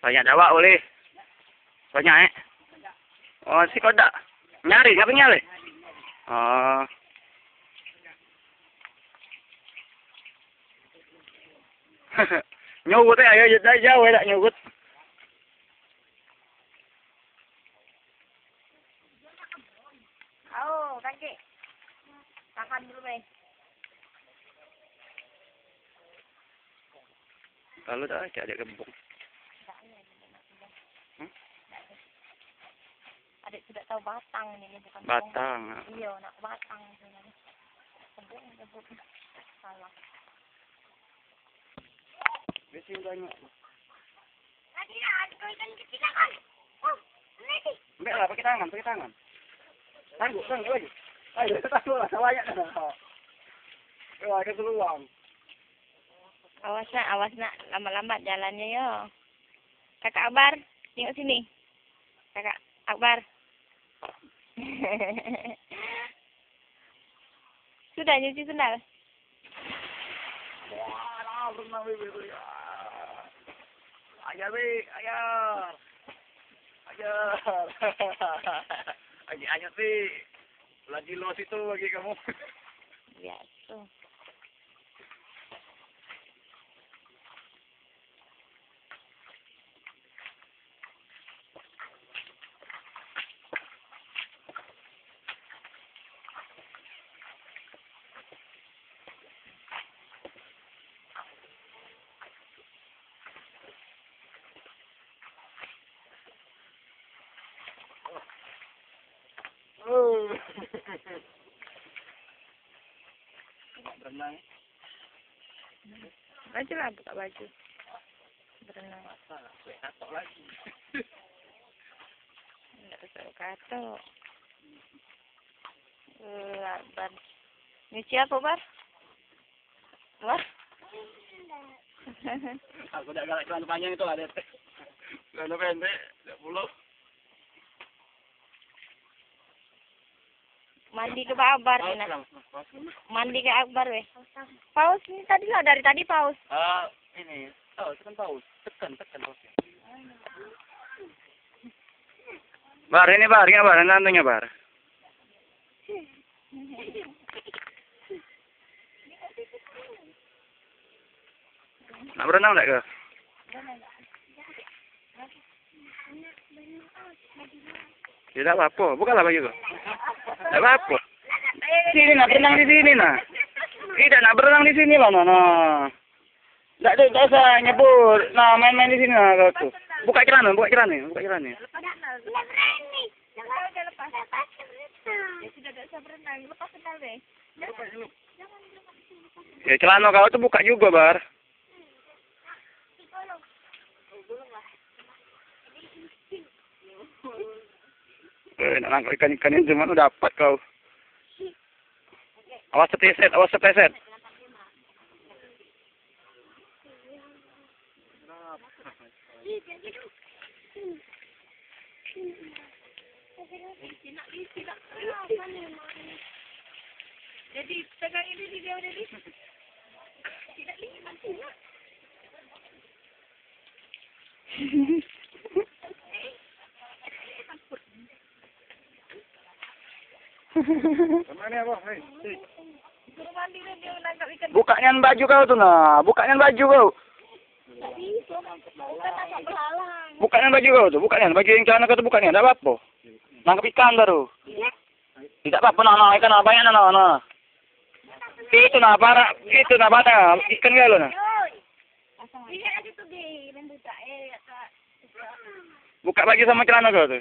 Banyak dakwah boleh. Banyak Oh, si kodak. Nyari, siapa nyari? Oh. Nyugut ayo dari jauh tak nyugut. Oh, kaki. Tahan dulu, Be. Kalau dah ada gembok. Adik tidak tahu batang ini bukan Batang. Iya, nak batang sebenarnya. Sebut salah. Besi banyak. Lagi lah, ada ikan kecil kan? Oh, ini. Ambil lah, pakai tangan. Tangguh lagi. Ayo, tangguh lah, banyak dah. Oh, ada peluang. Awas nak, lambat-lambat jalannya yo. Kakak Akbar, tengok sini. Kakak Akbar. Sudah nyuci sendal. Wah, berenang itu ya. Ajar. Ajar sih. Lagi los itu bagi kamu. Biasa. Berenang. Baju lah, buka baju. Berenang. Katok lagi. Enggak usah katok. Bar. Nyuci apa, Bar? Bar? Aku udah galak celana panjang itu lah, Det. Celana pendek, 10. Mandi ke Akbar, mandi ke Akbar, weh. Paus ini tadi lah, dari tadi paus. Ini, tekan paus, tekan pausnya. Bar, ini Bar, nantinya Bar. Nak berenang tak ke? Tidak apa-apa, bukanlah baju tu. Tak apa-apa. Sini nak berenang di sini nak. Tidak nak berenang di sini lah, nah. Tak usah nyebur. Nah, main-main di sini lah kau tu. Buka celana. Ya celana kau tu buka juga, Bar. Nak nangkap ikan-ikan ini cuma dapat kau. Awas terpleset. Jadi pegang ini dia udah di. Tidak lihat tidak. Kemana apa? Bukanya baju kau tu nah. Bukanya baju kau tu. Baju yang celana kau tu bukanya. Tak apa-apa. Nangkap ikan baru. Tidak apa-apa nah ikan apa banyak nah. Itu nah para ikan kau nah. Buka baju sama celana kau tu.